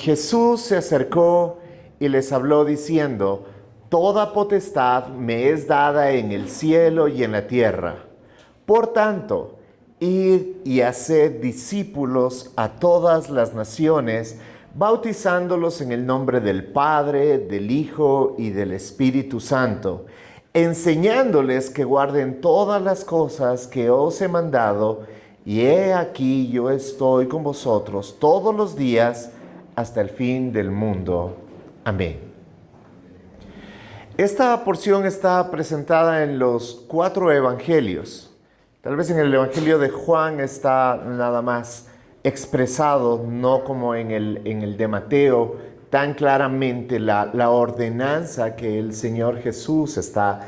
Jesús se acercó y les habló diciendo: Toda potestad me es dada en el cielo y en la tierra. Por tanto, id y haced discípulos a todas las naciones, bautizándolos en el nombre del Padre, del Hijo y del Espíritu Santo, enseñándoles que guarden todas las cosas que os he mandado, y he aquí yo estoy con vosotros todos los días hasta el fin del mundo. Amén. Esta porción está presentada en los 4 evangelios. Tal vez en el evangelio de Juan está nada más expresado, no como en el de Mateo, tan claramente la ordenanza que el Señor Jesús está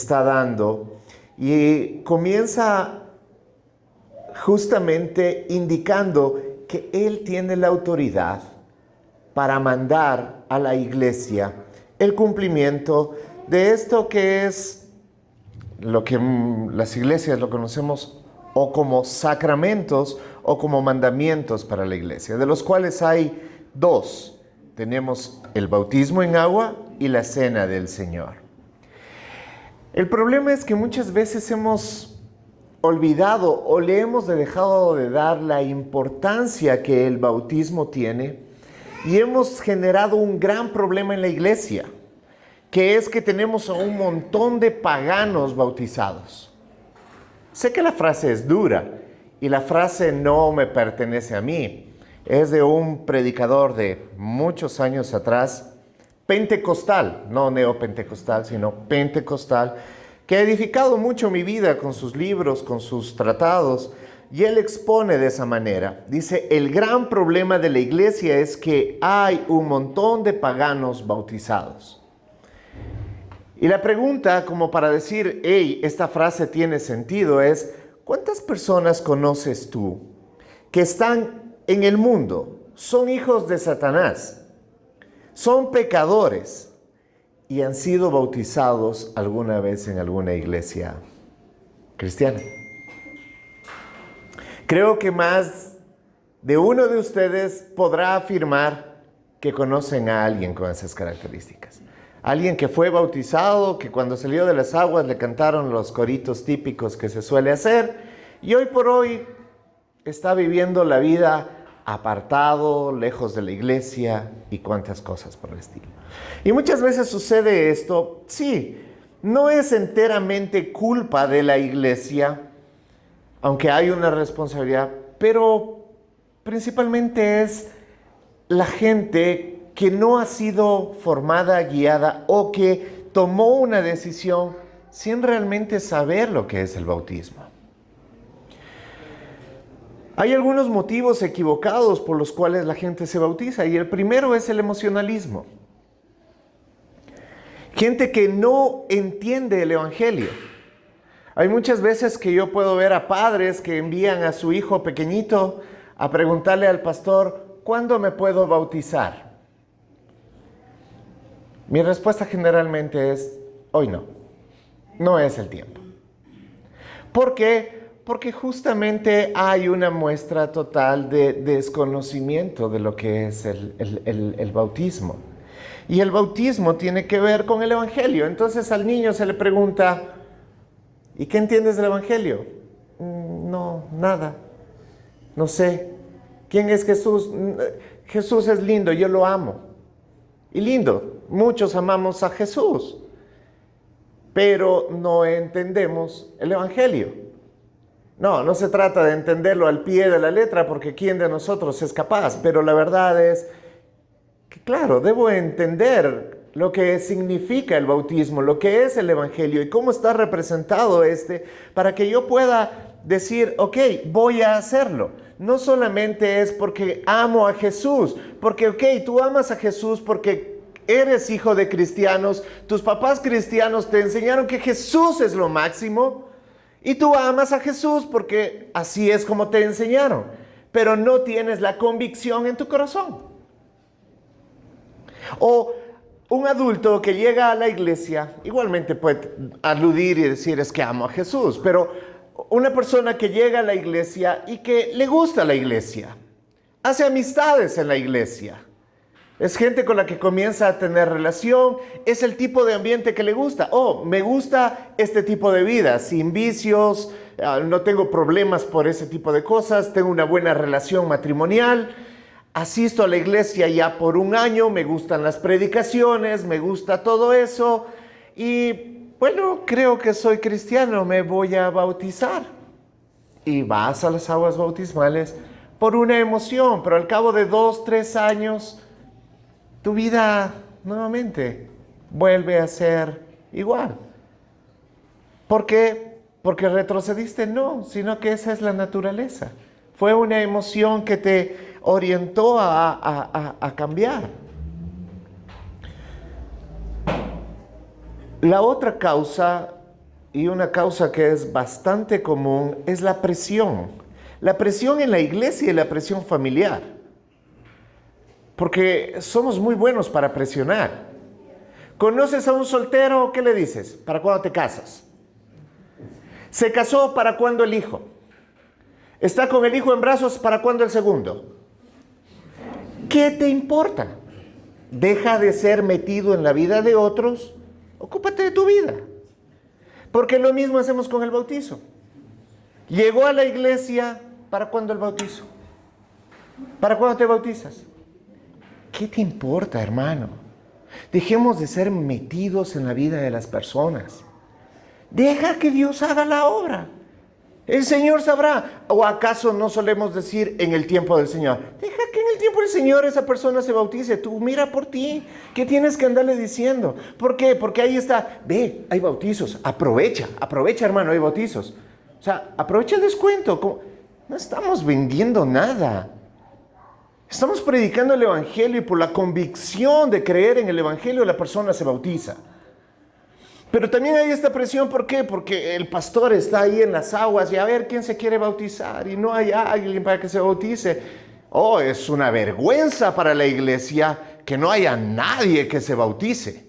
dando. Y comienza justamente indicando que Él tiene la autoridad para mandar a la iglesia el cumplimiento de esto que es lo que las iglesias lo conocemos o como sacramentos o como mandamientos para la iglesia, de los cuales hay 2. Tenemos el bautismo en agua y la cena del Señor. El problema es que muchas veces hemos olvidado o le hemos dejado de dar la importancia que el bautismo tiene y hemos generado un gran problema en la iglesia, que es que tenemos a un montón de paganos bautizados. Sé que la frase es dura y la frase no me pertenece a mí. Es de un predicador de muchos años atrás, pentecostal, no neopentecostal, sino pentecostal, que ha edificado mucho mi vida con sus libros, con sus tratados, y él expone de esa manera. Dice: el gran problema de la iglesia es que hay un montón de paganos bautizados. Y la pregunta, como para decir, hey, esta frase tiene sentido, es: ¿cuántas personas conoces tú que están en el mundo, son hijos de Satanás, son pecadores y han sido bautizados alguna vez en alguna iglesia cristiana? Creo que más de uno de ustedes podrá afirmar que conocen a alguien con esas características. Alguien que fue bautizado, que cuando salió de las aguas le cantaron los coritos típicos que se suele hacer, y hoy por hoy está viviendo la vida apartado, lejos de la iglesia y cuantas cosas por el estilo. Y muchas veces sucede esto, sí, no es enteramente culpa de la iglesia, aunque hay una responsabilidad, pero principalmente es la gente que no ha sido formada, guiada o que tomó una decisión sin realmente saber lo que es el bautismo. Hay algunos motivos equivocados por los cuales la gente se bautiza, y el primero es el emocionalismo. Gente que no entiende el evangelio. Hay muchas veces que yo puedo ver a padres que envían a su hijo pequeñito a preguntarle al pastor: ¿cuándo me puedo bautizar? Mi respuesta generalmente es: hoy no. No es el tiempo. ¿Por qué? Porque justamente hay una muestra total de desconocimiento de lo que es el bautismo. Y el bautismo tiene que ver con el evangelio. Entonces al niño se le pregunta: ¿y qué entiendes del evangelio? No, nada. No sé. ¿Quién es Jesús? Jesús es lindo, yo lo amo. Y lindo, muchos amamos a Jesús, pero no entendemos el evangelio. No se trata de entenderlo al pie de la letra, porque ¿quién de nosotros es capaz? Pero la verdad es que, claro, debo entender lo que significa el bautismo, lo que es el evangelio y cómo está representado para que yo pueda decir: ok, voy a hacerlo. No solamente es porque amo a Jesús, porque ok, tú amas a Jesús porque eres hijo de cristianos, tus papás cristianos te enseñaron que Jesús es lo máximo, y tú amas a Jesús porque así es como te enseñaron, pero no tienes la convicción en tu corazón. O un adulto que llega a la iglesia, igualmente puede aludir y decir: es que amo a Jesús, pero una persona que llega a la iglesia y que le gusta la iglesia, hace amistades en la iglesia, Es gente con la que comienza a tener relación, es el tipo de ambiente que le gusta. Oh, me gusta este tipo de vida, sin vicios, no tengo problemas por ese tipo de cosas, tengo una buena relación matrimonial, asisto a la iglesia ya por un año, me gustan las predicaciones, me gusta todo eso y bueno, creo que soy cristiano, me voy a bautizar. Y vas a las aguas bautismales por una emoción, pero al cabo de 2, 3 años, tu vida nuevamente vuelve a ser igual. ¿Por qué? ¿Porque retrocediste? No, sino que esa es la naturaleza. Fue una emoción que te orientó a cambiar. La otra causa, y una causa que es bastante común, es la presión. La presión en la iglesia y la presión familiar. Porque somos muy buenos para presionar. ¿Conoces a un soltero? ¿Qué le dices? ¿Para cuándo te casas? ¿Se casó? ¿Para cuándo el hijo? ¿Está con el hijo en brazos? ¿Para cuándo el segundo? ¿Qué te importa? Deja de ser metido en la vida de otros. Ocúpate de tu vida. Porque lo mismo hacemos con el bautizo. Llegó a la iglesia, ¿para cuándo el bautizo? ¿Para cuándo te bautizas? ¿Qué te importa, hermano? Dejemos de ser metidos en la vida de las personas. Deja que Dios haga la obra. El Señor sabrá. ¿O acaso no solemos decir en el tiempo del Señor? Deja que en el tiempo del Señor esa persona se bautice. Tú mira por ti. ¿Qué tienes que andarle diciendo? ¿Por qué? Porque ahí está. Ve, hay bautizos. Aprovecha, hermano, hay bautizos. O sea, aprovecha el descuento. No estamos vendiendo nada. Estamos predicando el Evangelio y por la convicción de creer en el Evangelio la persona se bautiza. Pero también hay esta presión, ¿por qué? Porque el pastor está ahí en las aguas y a ver quién se quiere bautizar y no hay alguien para que se bautice. Oh, es una vergüenza para la iglesia que no haya nadie que se bautice.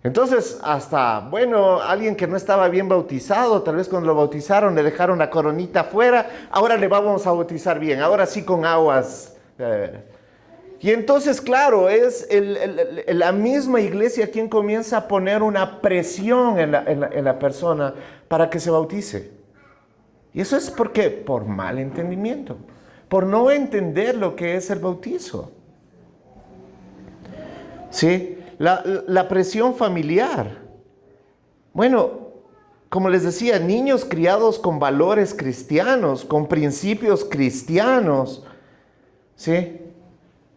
Entonces, hasta, bueno, alguien que no estaba bien bautizado, tal vez cuando lo bautizaron le dejaron la coronita afuera, ahora le vamos a bautizar bien, ahora sí con aguas. Y entonces, claro, es la misma iglesia quien comienza a poner una presión en la persona para que se bautice. Y eso es porque por mal entendimiento, por no entender lo que es el bautizo. ¿Sí? La presión familiar. Bueno, como les decía, niños criados con valores cristianos, con principios cristianos, ¿sí?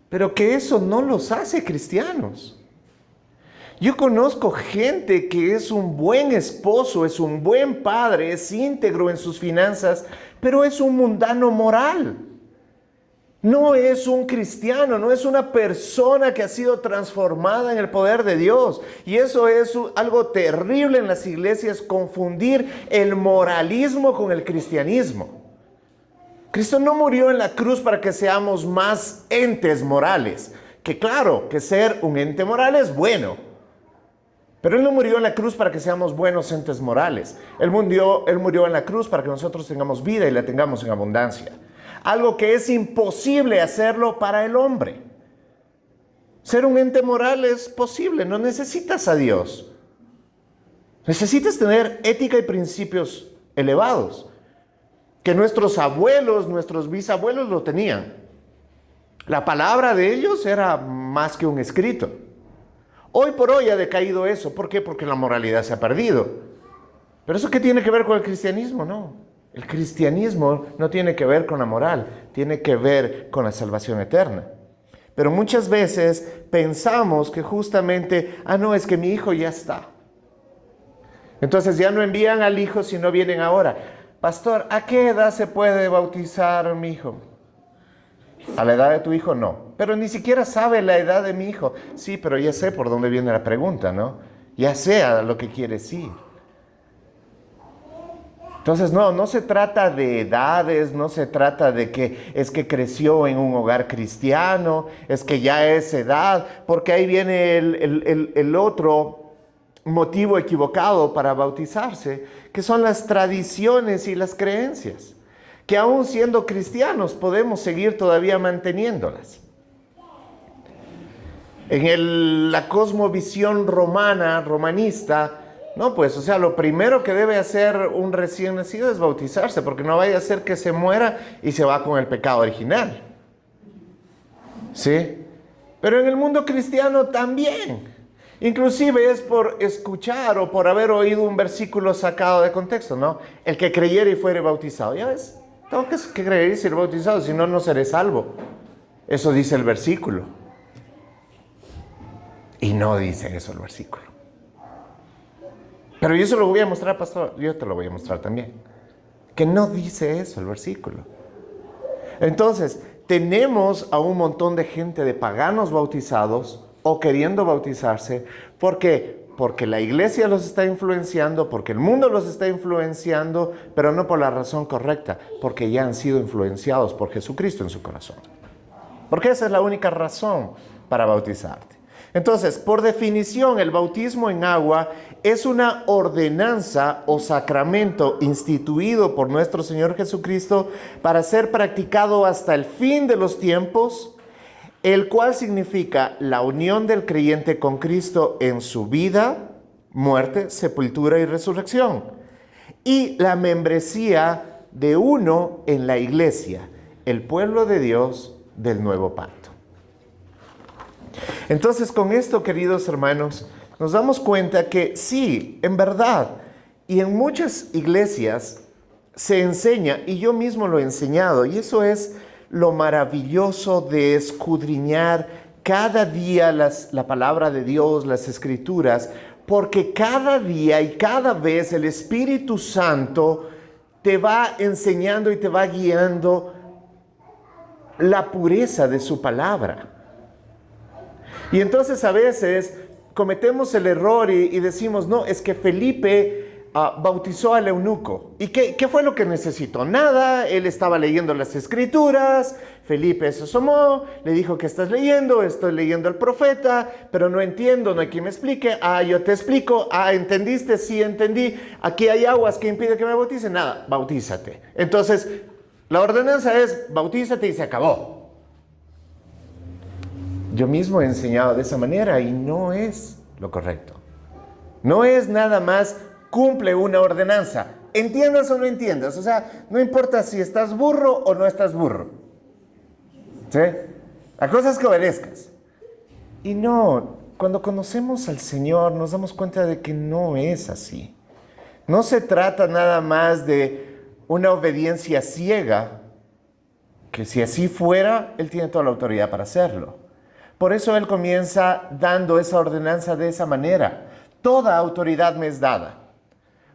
Pero que eso no los hace cristianos. Yo conozco gente que es un buen esposo, es un buen padre, es íntegro en sus finanzas, pero es un mundano moral. No es un cristiano, no es una persona que ha sido transformada en el poder de Dios. Y eso es algo terrible en las iglesias, confundir el moralismo con el cristianismo. Cristo no murió en la cruz para que seamos más entes morales. Que claro, que ser un ente moral es bueno. Pero Él no murió en la cruz para que seamos buenos entes morales. Él murió en la cruz para que nosotros tengamos vida y la tengamos en abundancia. Algo que es imposible hacerlo para el hombre. Ser un ente moral es posible, no necesitas a Dios. Necesitas tener ética y principios elevados. Que nuestros abuelos, nuestros bisabuelos lo tenían. La palabra de ellos era más que un escrito. Hoy por hoy ha decaído eso. ¿Por qué? Porque la moralidad se ha perdido. ¿Pero eso qué tiene que ver con el cristianismo? No. El cristianismo no tiene que ver con la moral, tiene que ver con la salvación eterna. Pero muchas veces pensamos que justamente, no, es que mi hijo ya está. Entonces ya no envían al hijo, sino vienen ahora. Pastor, ¿a qué edad se puede bautizar mi hijo? A la edad de tu hijo no. Pero ni siquiera sabe la edad de mi hijo. Sí, pero ya sé por dónde viene la pregunta, ¿no? Ya sé a lo que quieres ir. Entonces no se trata de edades, no se trata de que es que creció en un hogar cristiano, es que ya es edad, porque ahí viene el otro motivo equivocado para bautizarse, que son las tradiciones y las creencias, que aún siendo cristianos podemos seguir todavía manteniéndolas. La cosmovisión romanista, no, pues, o sea, lo primero que debe hacer un recién nacido es bautizarse, porque no vaya a ser que se muera y se va con el pecado original. ¿Sí? Pero en el mundo cristiano también. Inclusive es por escuchar o por haber oído un versículo sacado de contexto, ¿no? El que creyere y fuere bautizado. Ya ves, tengo que creer y ser bautizado, si no, no seré salvo. Eso dice el versículo. Y no dice eso el versículo. Pero yo se lo voy a mostrar, pastor. Yo te lo voy a mostrar también. Que no dice eso el versículo. Entonces, tenemos a un montón de gente de paganos bautizados o queriendo bautizarse. ¿Por qué? Porque la iglesia los está influenciando, porque el mundo los está influenciando, pero no por la razón correcta, porque ya han sido influenciados por Jesucristo en su corazón. Porque esa es la única razón para bautizarte. Entonces, por definición, el bautismo en agua es una ordenanza o sacramento instituido por nuestro Señor Jesucristo para ser practicado hasta el fin de los tiempos, el cual significa la unión del creyente con Cristo en su vida, muerte, sepultura y resurrección, y la membresía de uno en la iglesia, el pueblo de Dios del nuevo pacto. Entonces, con esto, queridos hermanos, nos damos cuenta que sí, en verdad, y en muchas iglesias se enseña, y yo mismo lo he enseñado, y eso es lo maravilloso de escudriñar cada día la palabra de Dios, las escrituras, porque cada día y cada vez el Espíritu Santo te va enseñando y te va guiando la pureza de su palabra. Y entonces a veces cometemos el error y decimos, no, es que Felipe bautizó al eunuco. ¿Y qué fue lo que necesitó? Nada, él estaba leyendo las escrituras, Felipe se asomó, le dijo, ¿qué estás leyendo? Estoy leyendo al profeta, pero no entiendo, no hay quien me explique. Yo te explico. ¿Entendiste? Sí, entendí. Aquí hay aguas que impide que me bautice. Nada, bautízate. Entonces, la ordenanza es, bautízate y se acabó. Yo mismo he enseñado de esa manera y no es lo correcto. No es nada más cumple una ordenanza. Entiendas o no entiendas. O sea, no importa si estás burro o no estás burro. ¿Sí? La cosa es que obedezcas. Y no, cuando conocemos al Señor nos damos cuenta de que no es así. No se trata nada más de una obediencia ciega, que si así fuera, Él tiene toda la autoridad para hacerlo. Por eso Él comienza dando esa ordenanza de esa manera. Toda autoridad me es dada.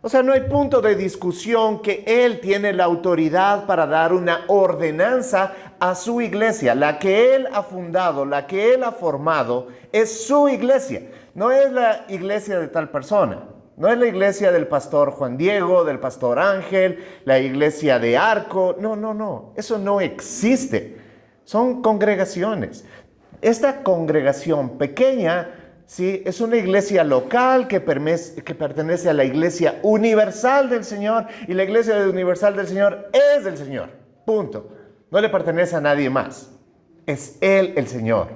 O sea, no hay punto de discusión que Él tiene la autoridad para dar una ordenanza a su iglesia. La que Él ha fundado, la que Él ha formado, es su iglesia. No es la iglesia de tal persona. No es la iglesia del pastor Juan Diego, del pastor Ángel, la iglesia de Arco. No. Eso no existe. Son congregaciones. Esta congregación pequeña, ¿sí?, es una iglesia local que pertenece a la iglesia universal del Señor, y la iglesia universal del Señor es del Señor. Punto. No le pertenece a nadie más. Es Él el Señor.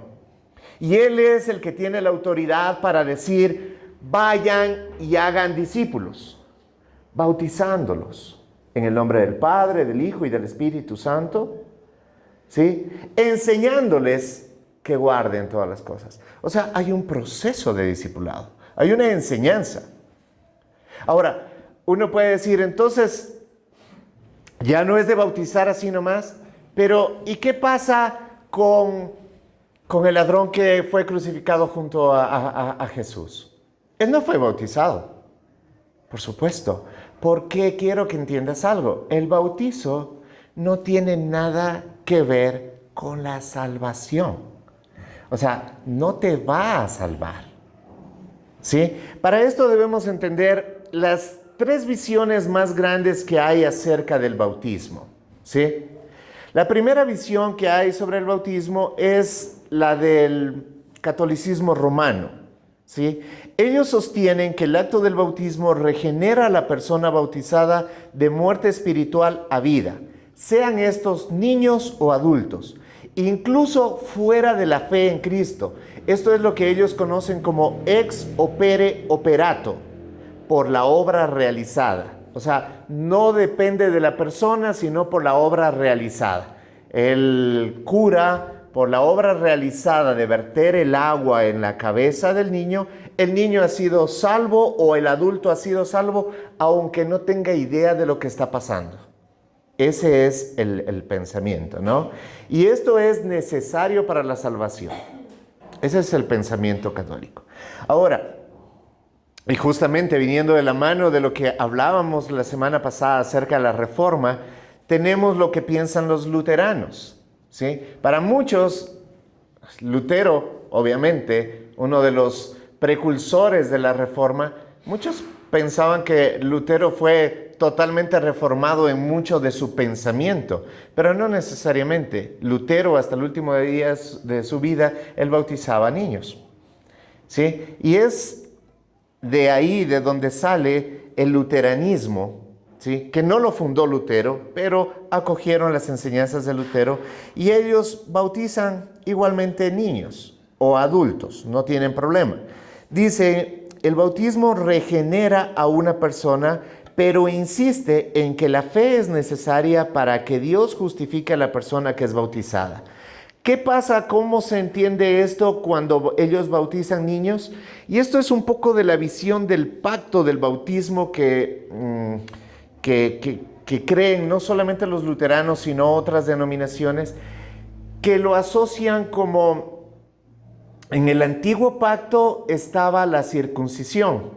Y Él es el que tiene la autoridad para decir, vayan y hagan discípulos, bautizándolos en el nombre del Padre, del Hijo y del Espíritu Santo, ¿sí?, enseñándoles que guarden todas las cosas. O sea, hay un proceso de discipulado, hay una enseñanza. Ahora, uno puede decir, entonces, ya no es de bautizar así nomás, pero ¿y qué pasa con el ladrón que fue crucificado junto a Jesús? Él no fue bautizado, por supuesto, porque quiero que entiendas algo. El bautizo no tiene nada que ver con la salvación. O sea, no te va a salvar, ¿sí? Para esto debemos entender las tres visiones más grandes que hay acerca del bautismo, ¿sí? La primera visión que hay sobre el bautismo es la del catolicismo romano, ¿sí? Ellos sostienen que el acto del bautismo regenera a la persona bautizada de muerte espiritual a vida, sean estos niños o adultos, incluso fuera de la fe en Cristo. Esto es lo que ellos conocen como ex opere operato, por la obra realizada. O sea, no depende de la persona, sino por la obra realizada. El cura, por la obra realizada de verter el agua en la cabeza del niño, el niño ha sido salvo o el adulto ha sido salvo, aunque no tenga idea de lo que está pasando. Ese es el pensamiento, ¿no? Y esto es necesario para la salvación. Ese es el pensamiento católico. Ahora, y justamente viniendo de la mano de lo que hablábamos la semana pasada acerca de la Reforma, tenemos lo que piensan los luteranos, ¿sí? Para muchos, Lutero, obviamente, uno de los precursores de la Reforma, muchos pensaban que Lutero fue totalmente reformado en mucho de su pensamiento, pero no necesariamente. Lutero, hasta el último día de su vida, él bautizaba niños, ¿sí? Y es de ahí de donde sale el luteranismo, ¿sí? Que no lo fundó Lutero, pero acogieron las enseñanzas de Lutero y ellos bautizan igualmente niños o adultos, no tienen problema. Dice, el bautismo regenera a una persona, pero insiste en que la fe es necesaria para que Dios justifique a la persona que es bautizada. ¿Qué pasa? ¿Cómo se entiende esto cuando ellos bautizan niños? Y esto es un poco de la visión del pacto del bautismo que creen no solamente los luteranos, sino otras denominaciones, que lo asocian como en el antiguo pacto estaba la circuncisión.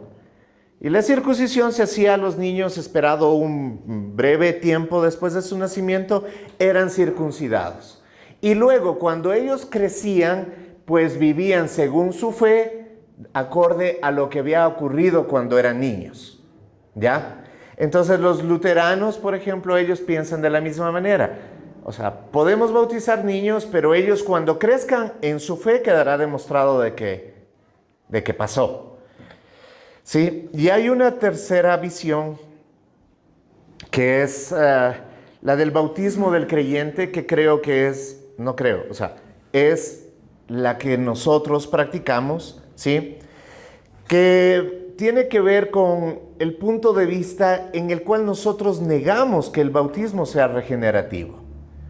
Y la circuncisión se hacía a los niños esperado un breve tiempo después de su nacimiento, eran circuncidados. Y luego, cuando ellos crecían, pues vivían según su fe, acorde a lo que había ocurrido cuando eran niños, ¿ya? Entonces, los luteranos, por ejemplo, ellos piensan de la misma manera. O sea, podemos bautizar niños, pero ellos cuando crezcan en su fe quedará demostrado de que pasó, ¿sí? Y hay una tercera visión, que es la del bautismo del creyente, que creo que es... No creo, o sea, es la que nosotros practicamos, ¿sí? Que tiene que ver con el punto de vista en el cual nosotros negamos que el bautismo sea regenerativo.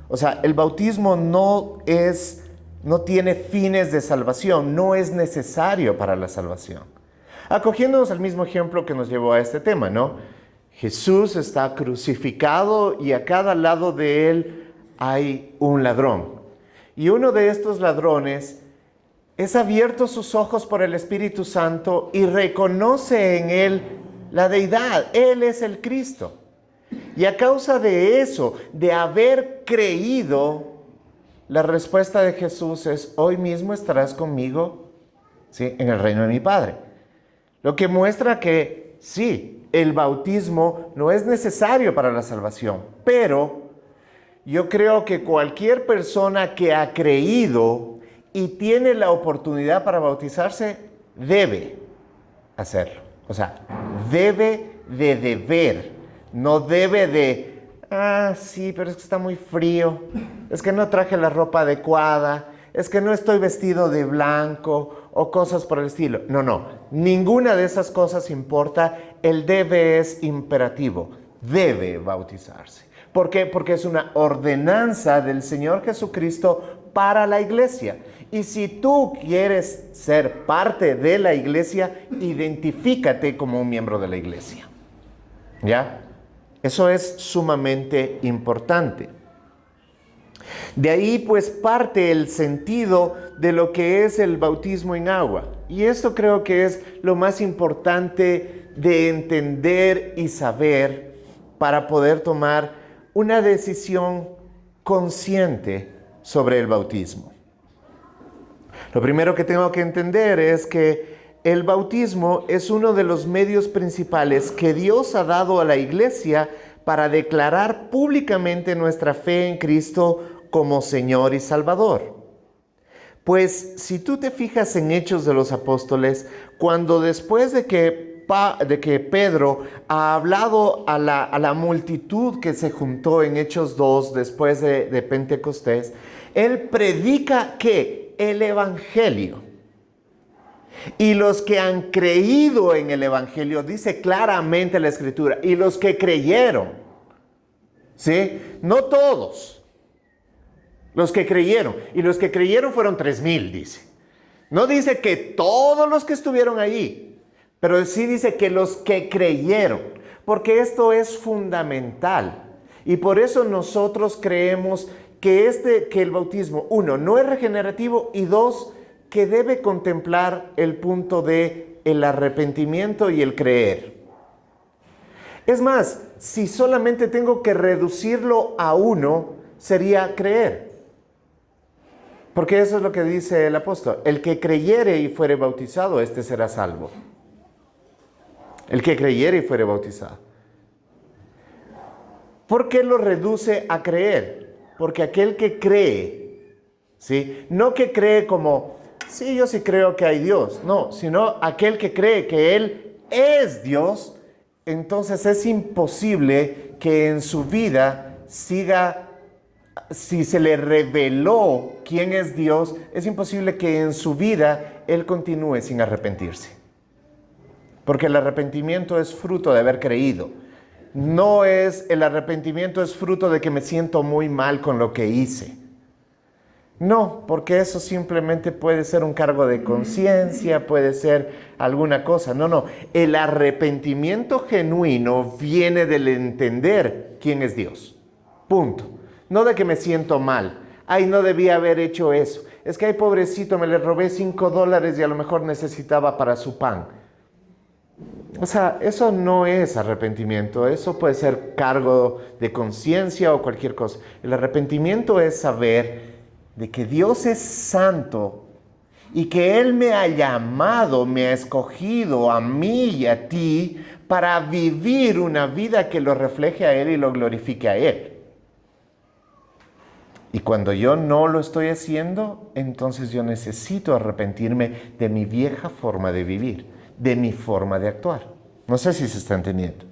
O sea, el bautismo no tiene fines de salvación, no es necesario para la salvación. Acogiéndonos al mismo ejemplo que nos llevó a este tema, ¿no? Jesús está crucificado y a cada lado de él hay un ladrón. Y uno de estos ladrones es abierto sus ojos por el Espíritu Santo y reconoce en él la deidad. Él es el Cristo. Y a causa de eso, de haber creído, la respuesta de Jesús es: hoy mismo estarás conmigo, ¿sí?, en el reino de mi Padre. Lo que muestra que sí, el bautismo no es necesario para la salvación, pero yo creo que cualquier persona que ha creído y tiene la oportunidad para bautizarse, debe hacerlo. O sea, debe de deber, no debe de, sí, pero es que está muy frío, es que no traje la ropa adecuada, es que no estoy vestido de blanco o cosas por el estilo. No, ninguna de esas cosas importa, el debe es imperativo, debe bautizarse. ¿Por qué? Porque es una ordenanza del Señor Jesucristo para la iglesia. Y si tú quieres ser parte de la iglesia, identifícate como un miembro de la iglesia. ¿Ya? Eso es sumamente importante. De ahí pues parte el sentido de lo que es el bautismo en agua. Y esto creo que es lo más importante de entender y saber para poder tomar una decisión consciente sobre el bautismo. Lo primero que tengo que entender es que el bautismo es uno de los medios principales que Dios ha dado a la iglesia para declarar públicamente nuestra fe en Cristo como Señor y Salvador. Pues si tú te fijas en Hechos de los Apóstoles, cuando después de que Pedro ha hablado a la multitud que se juntó en Hechos 2 después de Pentecostés, él predica ¿qué? El Evangelio. Y los que han creído en el Evangelio, dice claramente la Escritura, y los que creyeron, ¿sí? No todos, los que creyeron. Y los que creyeron fueron 3,000, dice. No dice que todos los que estuvieron allí, pero sí dice que los que creyeron, porque esto es fundamental. Y por eso nosotros creemos que el bautismo, uno, no es regenerativo, y dos, que debe contemplar el punto de el arrepentimiento y el creer. Es más, si solamente tengo que reducirlo a uno, sería creer. Porque eso es lo que dice el apóstol. El que creyere y fuere bautizado, este será salvo. El que creyere y fuere bautizado. ¿Por qué lo reduce a creer? Porque aquel que cree, ¿sí? No que cree como, sí, yo sí creo que hay Dios. No, sino aquel que cree que Él es Dios, entonces es imposible que en su vida siga, si se le reveló quién es Dios, es imposible que en su vida Él continúe sin arrepentirse. Porque el arrepentimiento es fruto de haber creído. No es, el arrepentimiento es fruto de que me siento muy mal con lo que hice. No, porque eso simplemente puede ser un cargo de conciencia, puede ser alguna cosa. No. El arrepentimiento genuino viene del entender quién es Dios. Punto. No de que me siento mal. Ay, no debía haber hecho eso. Es que, ay, pobrecito, me le robé $5 y a lo mejor necesitaba para su pan. O sea, eso no es arrepentimiento. Eso puede ser cargo de conciencia o cualquier cosa. El arrepentimiento es saber de que Dios es santo y que Él me ha llamado, me ha escogido a mí y a ti para vivir una vida que lo refleje a Él y lo glorifique a Él. Y cuando yo no lo estoy haciendo, entonces yo necesito arrepentirme de mi vieja forma de vivir, de mi forma de actuar. No sé si se está entendiendo.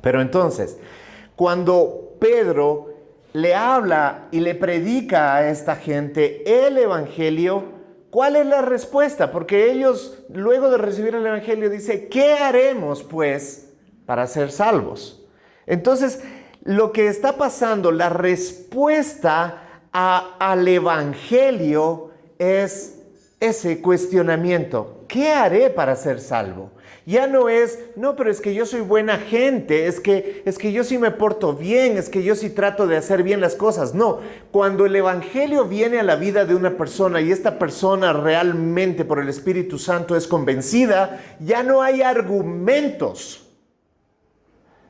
Pero entonces, cuando Pedro le habla y le predica a esta gente el Evangelio, ¿cuál es la respuesta? Porque ellos, luego de recibir el Evangelio, dicen, ¿qué haremos pues para ser salvos? Entonces, lo que está pasando, la respuesta al Evangelio es ese cuestionamiento. ¿Qué haré para ser salvo? Ya no es, no, pero es que yo soy buena gente, es que yo sí me porto bien, es que yo sí trato de hacer bien las cosas. No, cuando el Evangelio viene a la vida de una persona y esta persona realmente por el Espíritu Santo es convencida, ya no hay argumentos.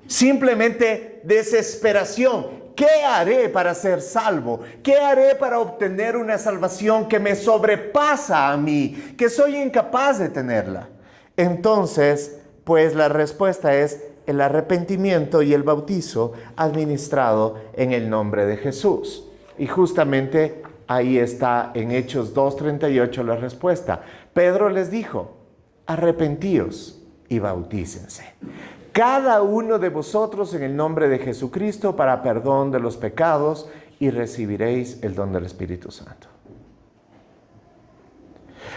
Simplemente desesperación. ¿Qué haré para ser salvo? ¿Qué haré para obtener una salvación que me sobrepasa a mí, que soy incapaz de tenerla? Entonces, pues la respuesta es el arrepentimiento y el bautizo administrado en el nombre de Jesús. Y justamente ahí está en Hechos 2:38 la respuesta. Pedro les dijo, arrepentíos y bautícense cada uno de vosotros en el nombre de Jesucristo para perdón de los pecados y recibiréis el don del Espíritu Santo.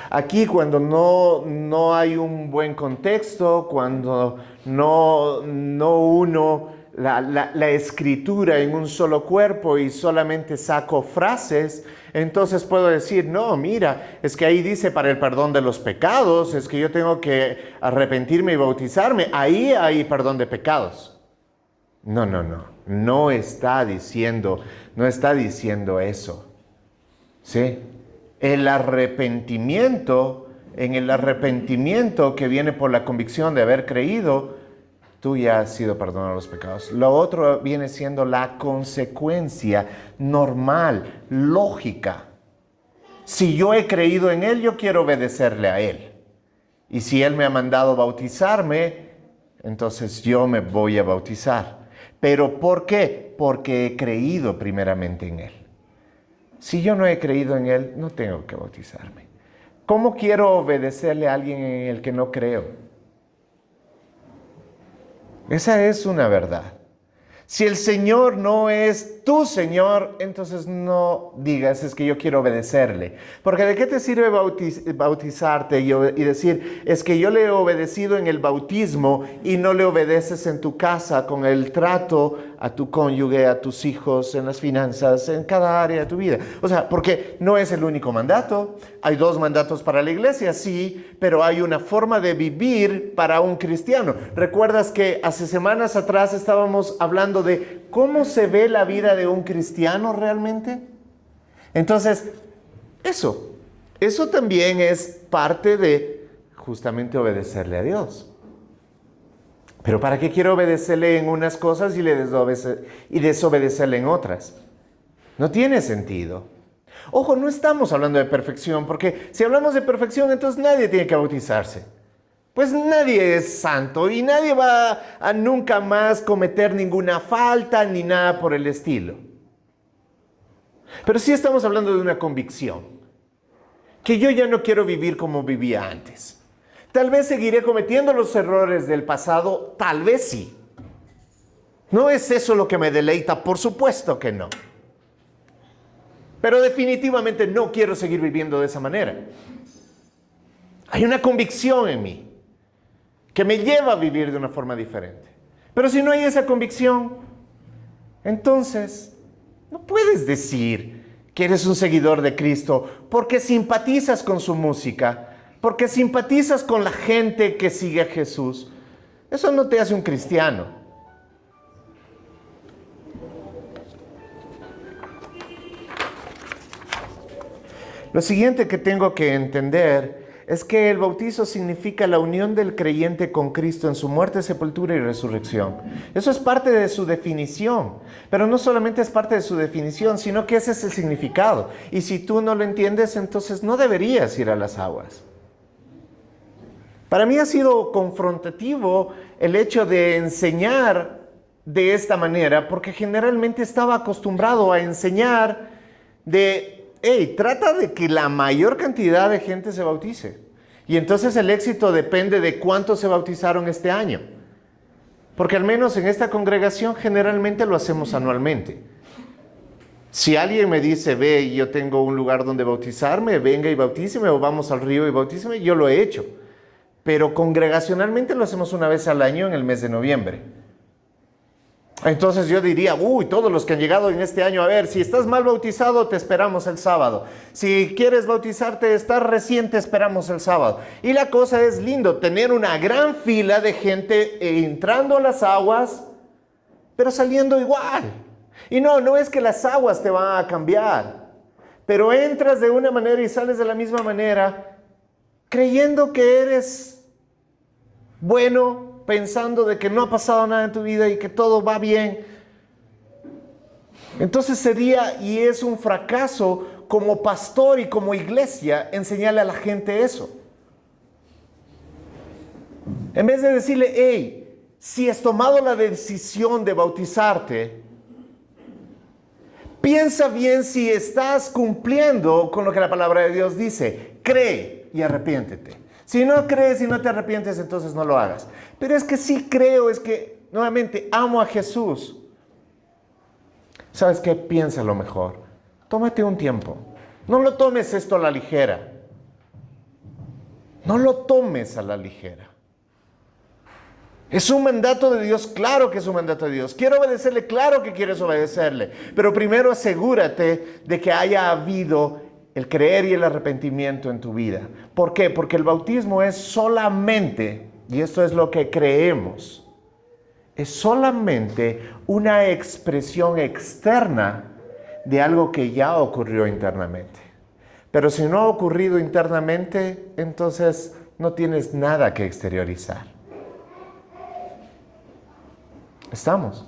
Aquí cuando no hay un buen contexto, cuando no uno la escritura en un solo cuerpo y solamente saco frases, entonces puedo decir, no, mira, es que ahí dice para el perdón de los pecados, es que yo tengo que arrepentirme y bautizarme, ahí hay perdón de pecados. No está diciendo eso, ¿sí? En el arrepentimiento que viene por la convicción de haber creído, tú ya has sido perdonado los pecados. Lo otro viene siendo la consecuencia normal, lógica. Si yo he creído en Él, yo quiero obedecerle a Él. Y si Él me ha mandado bautizarme, entonces yo me voy a bautizar. ¿Pero por qué? Porque he creído primeramente en Él. Si yo no he creído en Él, no tengo que bautizarme. ¿Cómo quiero obedecerle a alguien en el que no creo? Esa es una verdad. Si el Señor no es tu Señor, entonces no digas, es que yo quiero obedecerle. Porque ¿de qué te sirve bautizarte y decir, es que yo le he obedecido en el bautismo y no le obedeces en tu casa con el trato a tu cónyuge, a tus hijos, en las finanzas, en cada área de tu vida? O sea, porque no es el único mandato. Hay 2 mandatos para la iglesia, sí, pero hay una forma de vivir para un cristiano. ¿Recuerdas que hace semanas atrás estábamos hablando de cómo se ve la vida de un cristiano realmente? Entonces, eso también es parte de justamente obedecerle a Dios. Pero ¿para qué quiero obedecerle en unas cosas y desobedecerle en otras? No tiene sentido. Ojo, no estamos hablando de perfección, porque si hablamos de perfección, entonces nadie tiene que bautizarse. Pues nadie es santo y nadie va a nunca más cometer ninguna falta ni nada por el estilo. Pero sí estamos hablando de una convicción, que yo ya no quiero vivir como vivía antes. Tal vez seguiré cometiendo los errores del pasado, tal vez sí. ¿No es eso lo que me deleita? Por supuesto que no. Pero definitivamente no quiero seguir viviendo de esa manera. Hay una convicción en mí que me lleva a vivir de una forma diferente. Pero si no hay esa convicción, entonces no puedes decir que eres un seguidor de Cristo porque simpatizas con su música, porque simpatizas con la gente que sigue a Jesús. Eso no te hace un cristiano. Lo siguiente que tengo que entender es que el bautizo significa la unión del creyente con Cristo en su muerte, sepultura y resurrección. Eso es parte de su definición, pero no solamente es parte de su definición, sino que ese es el significado. Y si tú no lo entiendes, entonces no deberías ir a las aguas. Para mí ha sido confrontativo el hecho de enseñar de esta manera, porque generalmente estaba acostumbrado a enseñar trata de que la mayor cantidad de gente se bautice. Y entonces el éxito depende de cuántos se bautizaron este año. Porque al menos en esta congregación generalmente lo hacemos anualmente. Si alguien me dice, ve, yo tengo un lugar donde bautizarme, venga y bautíceme, o vamos al río y bautíceme, yo lo he hecho. Pero congregacionalmente lo hacemos una vez al año en el mes de noviembre. Entonces yo diría, todos los que han llegado en este año, a ver, si estás mal bautizado, te esperamos el sábado. Si quieres bautizarte, estás recién, te esperamos el sábado. Y la cosa es lindo, tener una gran fila de gente entrando a las aguas, pero saliendo igual. Y no es que las aguas te van a cambiar, pero entras de una manera y sales de la misma manera, creyendo que eres bueno, pensando de que no ha pasado nada en tu vida y que todo va bien. Entonces sería y es un fracaso como pastor y como iglesia enseñarle a la gente eso. En vez de decirle, hey, si has tomado la decisión de bautizarte, piensa bien si estás cumpliendo con lo que la palabra de Dios dice. Cree y arrepiéntete. Si no crees y no te arrepientes, entonces no lo hagas. Pero es que sí creo, es que, nuevamente, amo a Jesús. ¿Sabes qué? Piénsalo mejor. Tómate un tiempo. No lo tomes esto a la ligera. No lo tomes a la ligera. ¿Es un mandato de Dios? Claro que es un mandato de Dios. ¿Quiero obedecerle? Claro que quieres obedecerle. Pero primero asegúrate de que haya habido el creer y el arrepentimiento en tu vida. ¿Por qué? Porque el bautismo es solamente, y esto es lo que creemos, es solamente una expresión externa de algo que ya ocurrió internamente. Pero si no ha ocurrido internamente, entonces no tienes nada que exteriorizar. ¿Estamos?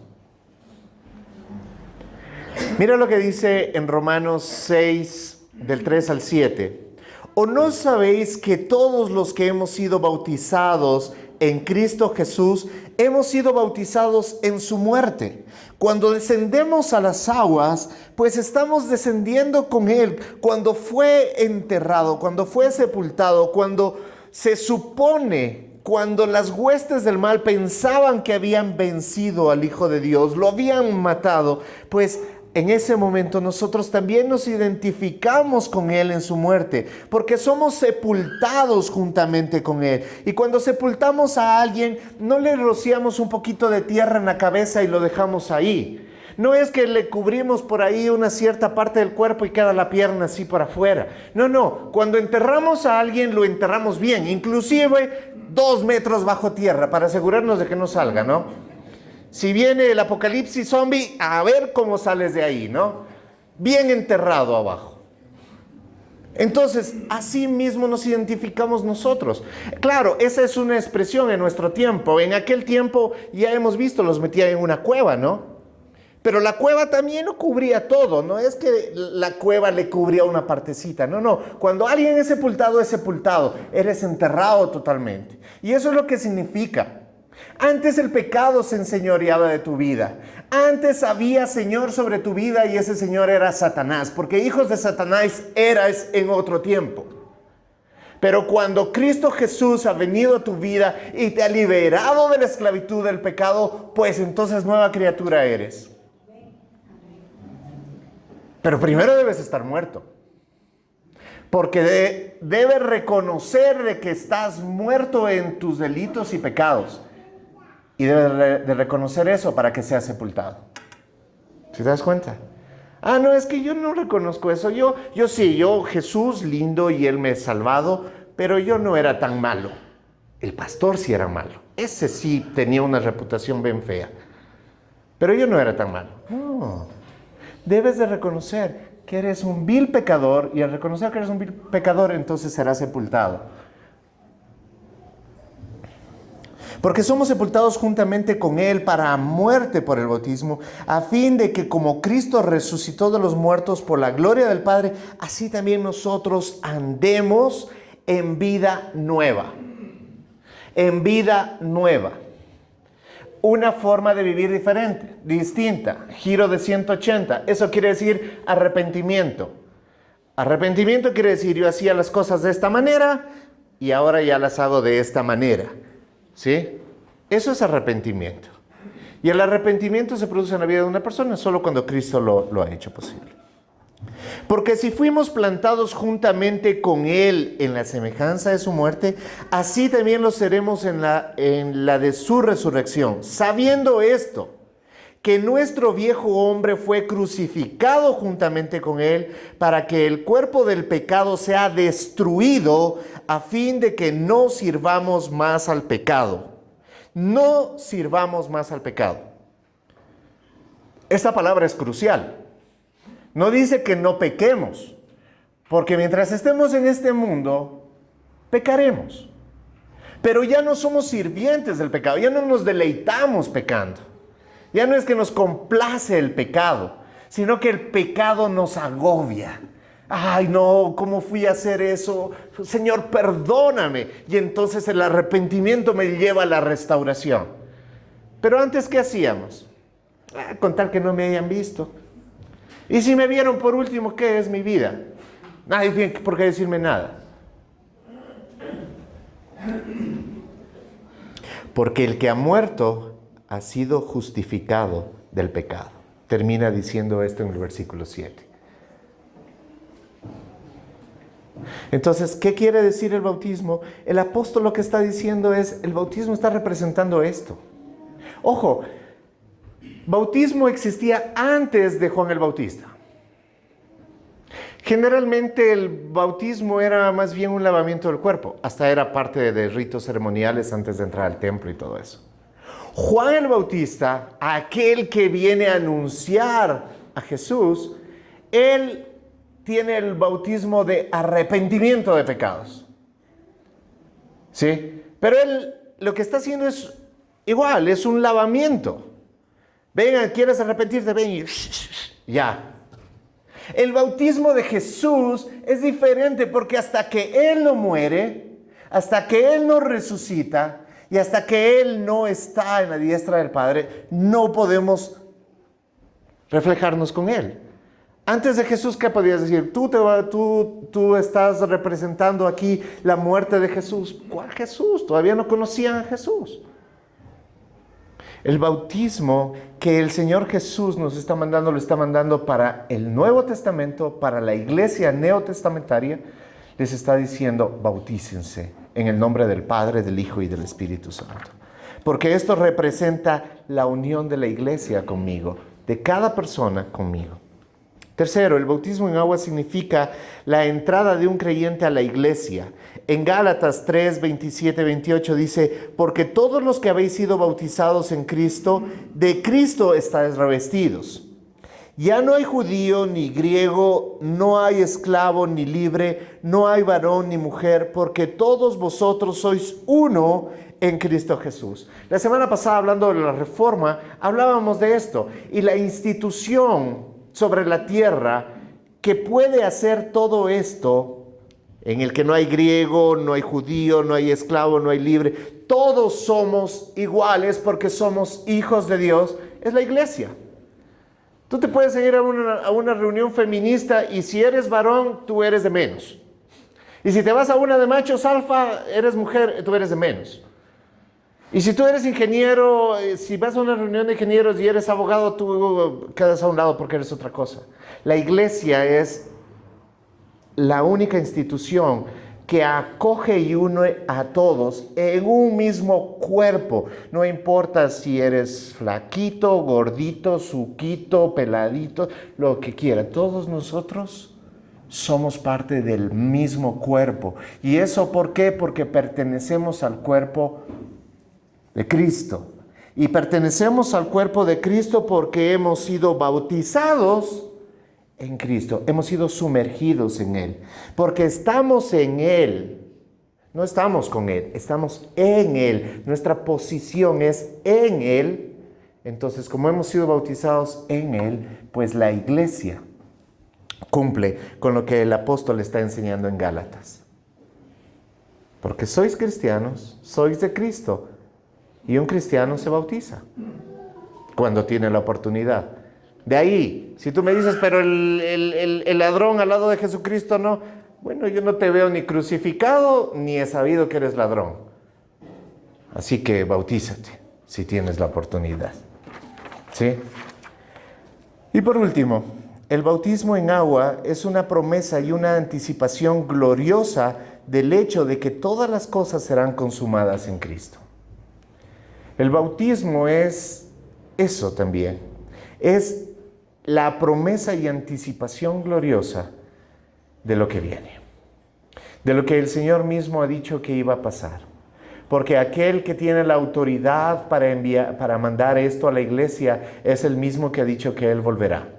Mira lo que dice en Romanos 6, del 3 al 7. ¿O no sabéis que todos los que hemos sido bautizados en Cristo Jesús, hemos sido bautizados en su muerte? Cuando descendemos a las aguas, pues estamos descendiendo con Él. Cuando fue enterrado, cuando fue sepultado, cuando se supone cuando las huestes del mal pensaban que habían vencido al Hijo de Dios, lo habían matado, pues en ese momento nosotros también nos identificamos con Él en su muerte, porque somos sepultados juntamente con Él. Y cuando sepultamos a alguien, no le rociamos un poquito de tierra en la cabeza y lo dejamos ahí. No es que le cubrimos por ahí una cierta parte del cuerpo y queda la pierna así por afuera. No. Cuando enterramos a alguien, lo enterramos bien, inclusive 2 metros bajo tierra, para asegurarnos de que no salga, ¿no? Si viene el apocalipsis zombie, a ver cómo sales de ahí, ¿no? Bien enterrado abajo. Entonces, así mismo nos identificamos nosotros. Claro, esa es una expresión en nuestro tiempo. En aquel tiempo, ya hemos visto, los metían en una cueva, ¿no? Pero la cueva también no cubría todo. No es que la cueva le cubría una partecita. No. Cuando alguien es sepultado. Eres enterrado totalmente. Y eso es lo que significa. Antes el pecado se enseñoreaba de tu vida. Antes había Señor sobre tu vida y ese Señor era Satanás. Porque hijos de Satanás eras en otro tiempo. Pero cuando Cristo Jesús ha venido a tu vida y te ha liberado de la esclavitud del pecado, pues entonces nueva criatura eres. Pero primero debes estar muerto. Porque debes reconocer de que estás muerto en tus delitos y pecados. Y debes de reconocer eso para que seas sepultado. ¿Sí te das cuenta? No, es que yo no reconozco eso. Yo Jesús lindo y Él me ha salvado, pero yo no era tan malo. El pastor sí era malo. Ese sí tenía una reputación bien fea. Pero yo no era tan malo. No. Debes de reconocer que eres un vil pecador y al reconocer que eres un vil pecador, entonces serás sepultado. Porque somos sepultados juntamente con Él para muerte por el bautismo, a fin de que como Cristo resucitó de los muertos por la gloria del Padre, así también nosotros andemos en vida nueva. En vida nueva. Una forma de vivir diferente, distinta, giro de 180. Eso quiere decir arrepentimiento. Arrepentimiento quiere decir yo hacía las cosas de esta manera y ahora ya las hago de esta manera. ¿Sí? Eso es arrepentimiento. Y el arrepentimiento se produce en la vida de una persona solo cuando Cristo lo ha hecho posible. Porque si fuimos plantados juntamente con Él en la semejanza de su muerte, así también lo seremos en la de su resurrección. Sabiendo esto, que nuestro viejo hombre fue crucificado juntamente con Él para que el cuerpo del pecado sea destruido a fin de que no sirvamos más al pecado. No sirvamos más al pecado. Esta palabra es crucial. No dice que no pequemos, porque mientras estemos en este mundo, pecaremos. Pero ya no somos sirvientes del pecado, ya no nos deleitamos pecando. Ya no es que nos complace el pecado, sino que el pecado nos agobia. Ay, no, ¿cómo fui a hacer eso? Señor, perdóname. Y entonces el arrepentimiento me lleva a la restauración. Pero antes, ¿qué hacíamos? Con tal que no me hayan visto. Y si me vieron por último, ¿qué es mi vida? Nadie tiene por qué decirme nada. Porque el que ha muerto ha sido justificado del pecado. Termina diciendo esto en el versículo 7. Entonces, ¿qué quiere decir el bautismo? El apóstol lo que está diciendo es, el bautismo está representando esto. Ojo, bautismo existía antes de Juan el Bautista. Generalmente el bautismo era más bien un lavamiento del cuerpo. Hasta era parte de ritos ceremoniales antes de entrar al templo y todo eso. Juan el Bautista, aquel que viene a anunciar a Jesús, él tiene el bautismo de arrepentimiento de pecados. ¿Sí? Pero él lo que está haciendo es igual, es un lavamiento. Vengan, ¿quieres arrepentirte? Ven y ya. El bautismo de Jesús es diferente porque hasta que Él no muere, hasta que Él no resucita y hasta que Él no está en la diestra del Padre, no podemos reflejarnos con Él. Antes de Jesús, ¿qué podías decir? Tú estás representando aquí la muerte de Jesús. ¿Cuál Jesús? Todavía no conocían a Jesús. El bautismo que el Señor Jesús nos está mandando, lo está mandando para el Nuevo Testamento, para la iglesia neotestamentaria. Les está diciendo, bautícense en el nombre del Padre, del Hijo y del Espíritu Santo. Porque esto representa la unión de la iglesia conmigo, de cada persona conmigo. Tercero, el bautismo en agua significa la entrada de un creyente a la iglesia. En Gálatas 3, 27, 28 dice, porque todos los que habéis sido bautizados en Cristo, de Cristo estáis revestidos. Ya no hay judío ni griego, no hay esclavo ni libre, no hay varón ni mujer, porque todos vosotros sois uno en Cristo Jesús. La semana pasada, hablando de la Reforma, hablábamos de esto. Y la institución sobre la tierra que puede hacer todo esto, en el que no hay griego, no hay judío, no hay esclavo, no hay libre, todos somos iguales porque somos hijos de Dios, es la iglesia. Tú te puedes ir a una reunión feminista y si eres varón, tú eres de menos. Y si te vas a una de machos alfa, eres mujer, tú eres de menos. Y si tú eres ingeniero, si vas a una reunión de ingenieros y eres abogado, tú quedas a un lado porque eres otra cosa. La iglesia es la única institución que acoge y une a todos en un mismo cuerpo. No importa si eres flaquito, gordito, suquito, peladito, lo que quiera. Todos nosotros somos parte del mismo cuerpo. ¿Y eso por qué? Porque pertenecemos al cuerpo de Cristo. Y pertenecemos al cuerpo de Cristo porque hemos sido bautizados en Cristo. Hemos sido sumergidos en Él. Porque estamos en Él. No estamos con Él, estamos en Él. Nuestra posición es en Él. Entonces, como hemos sido bautizados en Él, pues la iglesia cumple con lo que el apóstol está enseñando en Gálatas. Porque sois cristianos, sois de Cristo. Y un cristiano se bautiza cuando tiene la oportunidad. De ahí, si tú me dices, pero el ladrón al lado de Jesucristo no. Bueno, yo no te veo ni crucificado, ni he sabido que eres ladrón. Así que bautízate, si tienes la oportunidad. ¿Sí? Y por último, el bautismo en agua es una promesa y una anticipación gloriosa del hecho de que todas las cosas serán consumadas en Cristo. El bautismo es eso también. Es la promesa y anticipación gloriosa de lo que viene. De lo que el Señor mismo ha dicho que iba a pasar. Porque aquel que tiene la autoridad para mandar esto a la iglesia es el mismo que ha dicho que Él volverá.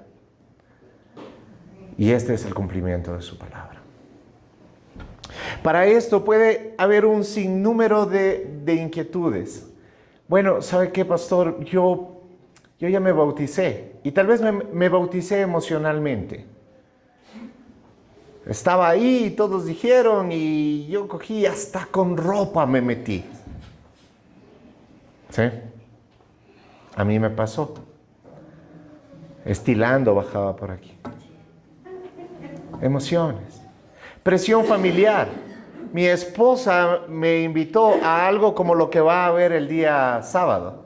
Y este es el cumplimiento de su palabra. Para esto puede haber un sinnúmero de inquietudes. Bueno, ¿sabe qué, pastor? Yo ya me bauticé y tal vez me bauticé emocionalmente. Estaba ahí y todos dijeron y yo cogí hasta con ropa me metí. ¿Sí? A mí me pasó. Estilando bajaba por aquí. Emociones. Presión familiar. Mi esposa me invitó a algo como lo que va a haber el día sábado.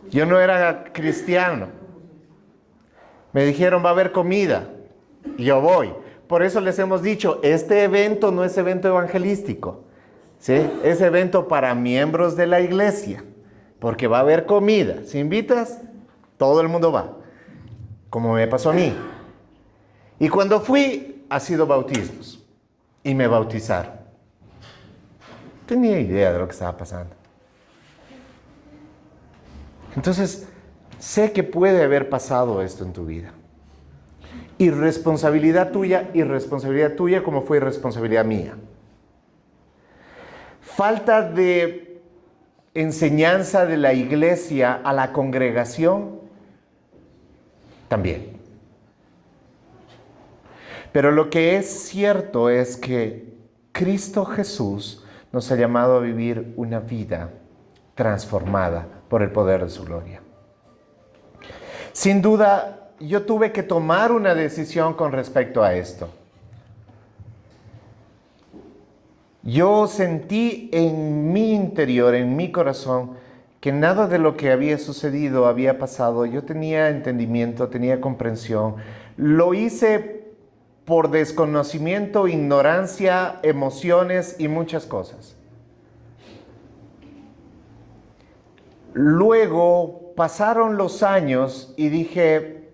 Yo no era cristiano. Me dijeron, va a haber comida. Y yo voy. Por eso les hemos dicho, este evento no es evento evangelístico. ¿Sí? Es evento para miembros de la iglesia. Porque va a haber comida. Si invitas, todo el mundo va. Como me pasó a mí. Y cuando fui, ha sido bautismos. Y me bautizaron. No tenía idea de lo que estaba pasando. Entonces, sé que puede haber pasado esto en tu vida. Irresponsabilidad tuya como fue irresponsabilidad mía. Falta de enseñanza de la iglesia a la congregación, también. Pero lo que es cierto es que Cristo Jesús nos ha llamado a vivir una vida transformada por el poder de su gloria. Sin duda, yo tuve que tomar una decisión con respecto a esto. Yo sentí en mi interior, en mi corazón, que nada de lo que había sucedido había pasado. Yo tenía entendimiento, tenía comprensión. Lo hice por desconocimiento, ignorancia, emociones y muchas cosas. Luego pasaron los años y dije,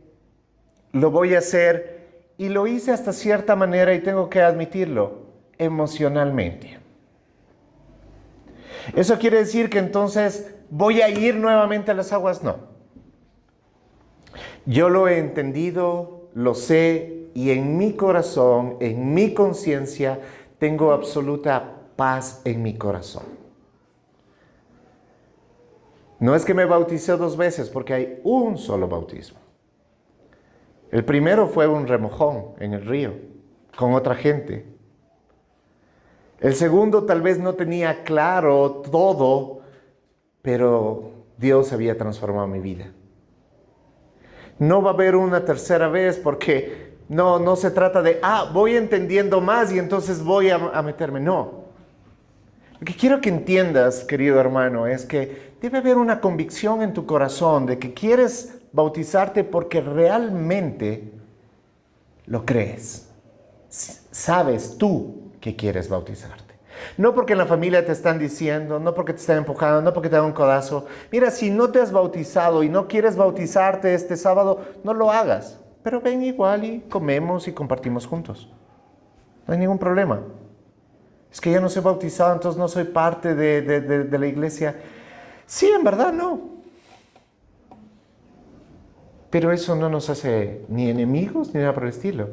lo voy a hacer, y lo hice hasta cierta manera, y tengo que admitirlo, emocionalmente. ¿Eso quiere decir que entonces voy a ir nuevamente a las aguas? No. Yo lo he entendido, lo sé, y en mi corazón, en mi conciencia, tengo absoluta paz en mi corazón. No es que me bauticé 2 veces, porque hay un solo bautismo. El primero fue un remojón en el río, con otra gente. El segundo tal vez no tenía claro todo, pero Dios había transformado mi vida. No va a haber una tercera vez, porque no se trata de, voy entendiendo más y entonces voy a meterme. No. Lo que quiero que entiendas, querido hermano, es que debe haber una convicción en tu corazón de que quieres bautizarte porque realmente lo crees. Sabes tú que quieres bautizarte. No porque en la familia te están diciendo, no porque te están empujando, no porque te dan un codazo. Mira, si no te has bautizado y no quieres bautizarte este sábado, no lo hagas. Pero ven igual y comemos y compartimos juntos. No hay ningún problema. Es que yo no soy bautizado, entonces no soy parte de la iglesia. Sí, en verdad no. Pero eso no nos hace ni enemigos ni nada por el estilo.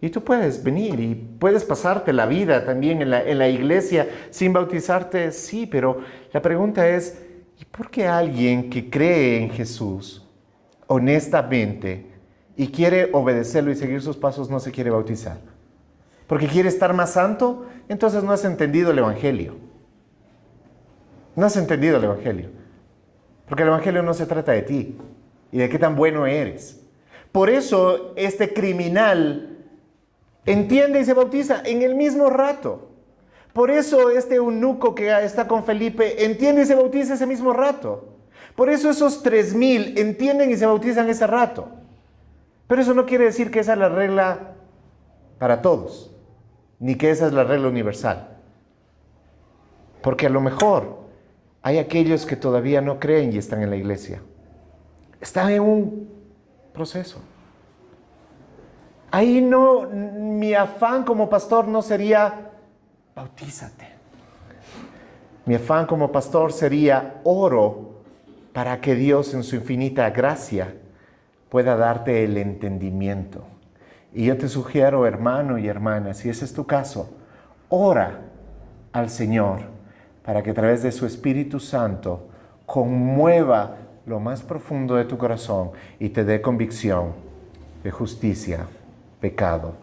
Y tú puedes venir y puedes pasarte la vida también en la iglesia sin bautizarte, sí, pero la pregunta es, ¿y por qué alguien que cree en Jesús honestamente y quiere obedecerlo y seguir sus pasos no se quiere bautizar? ¿Porque quiere estar más santo? Entonces no has entendido el Evangelio. No has entendido el Evangelio. Porque el Evangelio no se trata de ti y de qué tan bueno eres. Por eso este criminal entiende y se bautiza en el mismo rato. Por eso este eunuco que está con Felipe entiende y se bautiza ese mismo rato. Por eso esos 3,000 entienden y se bautizan ese rato. Pero eso no quiere decir que esa es la regla para todos, ni que esa es la regla universal. Porque a lo mejor hay aquellos que todavía no creen y están en la iglesia. Están en un proceso. Ahí no, mi afán como pastor no sería, bautízate. Mi afán como pastor sería, oro para que Dios en su infinita gracia pueda darte el entendimiento. Y yo te sugiero, hermano y hermana, si ese es tu caso, ora al Señor para que a través de su Espíritu Santo conmueva lo más profundo de tu corazón y te dé convicción de justicia, pecado,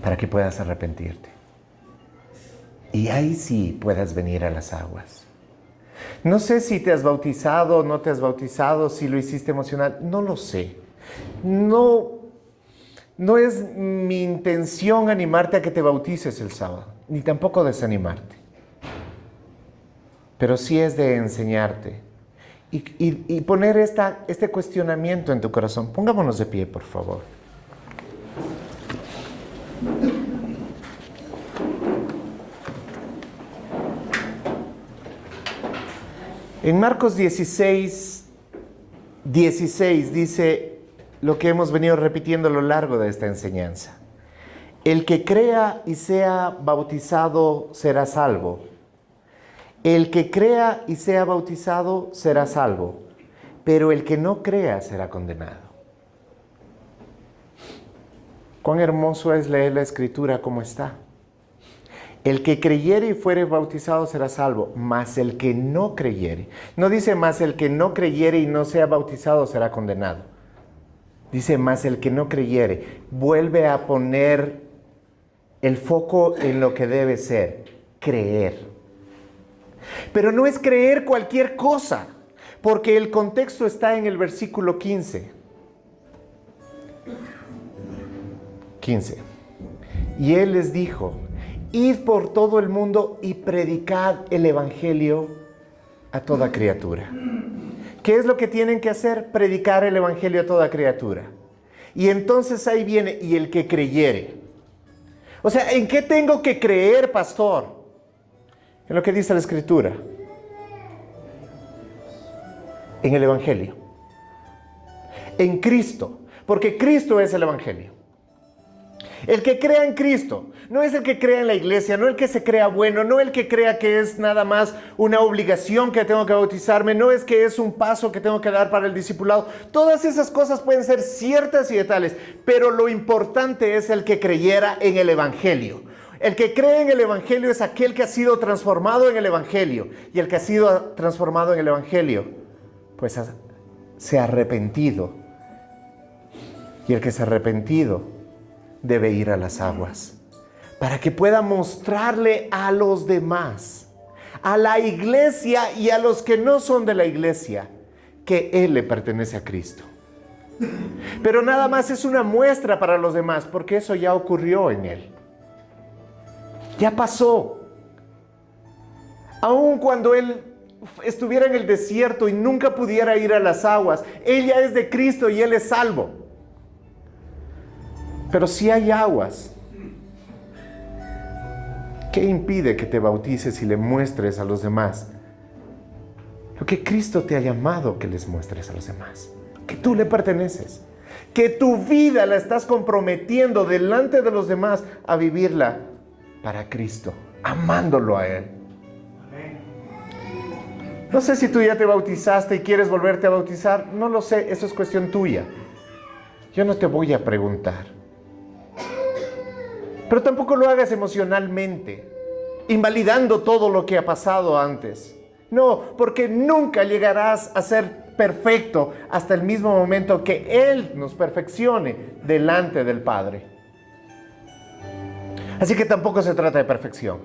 para que puedas arrepentirte. Y ahí sí puedas venir a las aguas. No sé si te has bautizado o no te has bautizado, si lo hiciste emocional, no lo sé. No es mi intención animarte a que te bautices el sábado, ni tampoco desanimarte. Pero sí es de enseñarte y poner este cuestionamiento en tu corazón. Pongámonos de pie, por favor. En Marcos 16 dice lo que hemos venido repitiendo a lo largo de esta enseñanza. El que crea y sea bautizado será salvo. El que crea y sea bautizado será salvo, pero el que no crea será condenado. Cuán hermoso es leer la Escritura como está. El que creyere y fuere bautizado será salvo, mas el que no creyere. No dice mas el que no creyere y no sea bautizado será condenado. Dice mas el que no creyere. Vuelve a poner el foco en lo que debe ser, creer. Pero no es creer cualquier cosa, porque el contexto está en el versículo 15. 15. Y Él les dijo, id por todo el mundo y predicad el Evangelio a toda criatura. ¿Qué es lo que tienen que hacer? Predicar el Evangelio a toda criatura. Y entonces ahí viene, y el que creyere. O sea, ¿en qué tengo que creer, pastor? En lo que dice la Escritura. En el Evangelio. En Cristo. Porque Cristo es el Evangelio. El que crea en Cristo, no es el que crea en la iglesia, no el que se crea bueno, no el que crea que es nada más una obligación que tengo que bautizarme, no es que es un paso que tengo que dar para el discipulado. Todas esas cosas pueden ser ciertas y tales, pero lo importante es el que creyera en el Evangelio. El que cree en el Evangelio es aquel que ha sido transformado en el Evangelio. Y el que ha sido transformado en el Evangelio, pues se ha arrepentido. Y el que se ha arrepentido debe ir a las aguas para que pueda mostrarle a los demás, a la iglesia y a los que no son de la iglesia, que Él le pertenece a Cristo. Pero nada más es una muestra para los demás, porque eso ya ocurrió en Él. Ya pasó. Aun cuando Él estuviera en el desierto y nunca pudiera ir a las aguas, Él ya es de Cristo y Él es salvo. Pero si hay aguas, ¿qué impide que te bautices y le muestres a los demás lo que Cristo te ha llamado que les muestres a los demás? Que tú le perteneces, que tu vida la estás comprometiendo delante de los demás a vivirla para Cristo, amándolo a Él. No sé si tú ya te bautizaste y quieres volverte a bautizar, no lo sé, eso es cuestión tuya. Yo no te voy a preguntar. Pero tampoco lo hagas emocionalmente, invalidando todo lo que ha pasado antes. No, porque nunca llegarás a ser perfecto hasta el mismo momento que Él nos perfeccione delante del Padre. Así que tampoco se trata de perfección.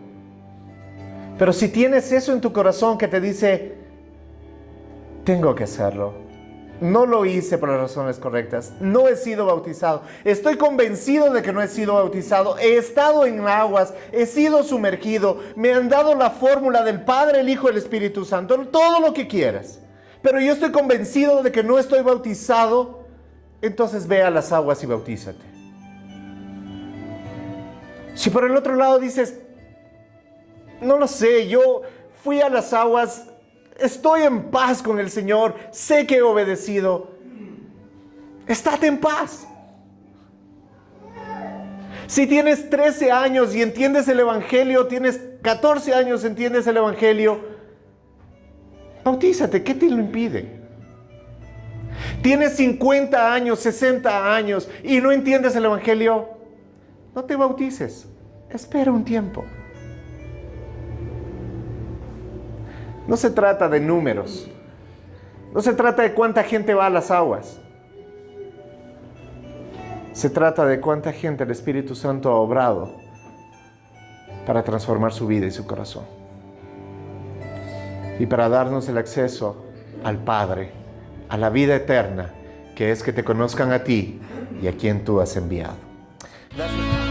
Pero si tienes eso en tu corazón que te dice, tengo que hacerlo. No lo hice por las razones correctas. No he sido bautizado. Estoy convencido de que no he sido bautizado. He estado en aguas. He sido sumergido. Me han dado la fórmula del Padre, el Hijo y el Espíritu Santo. Todo lo que quieras. Pero yo estoy convencido de que no estoy bautizado. Entonces ve a las aguas y bautízate. Si por el otro lado dices, no lo sé, yo fui a las aguas, estoy en paz con el Señor, sé que he obedecido. Estate en paz. Si tienes 13 años y entiendes el Evangelio, tienes 14 años y entiendes el Evangelio, bautízate, ¿qué te lo impide? Tienes 50 años, 60 años y no entiendes el Evangelio, no te bautices, espera un tiempo. No se trata de números. No se trata de cuánta gente va a las aguas. Se trata de cuánta gente el Espíritu Santo ha obrado para transformar su vida y su corazón. Y para darnos el acceso al Padre, a la vida eterna, que es que te conozcan a ti y a quien tú has enviado. Gracias.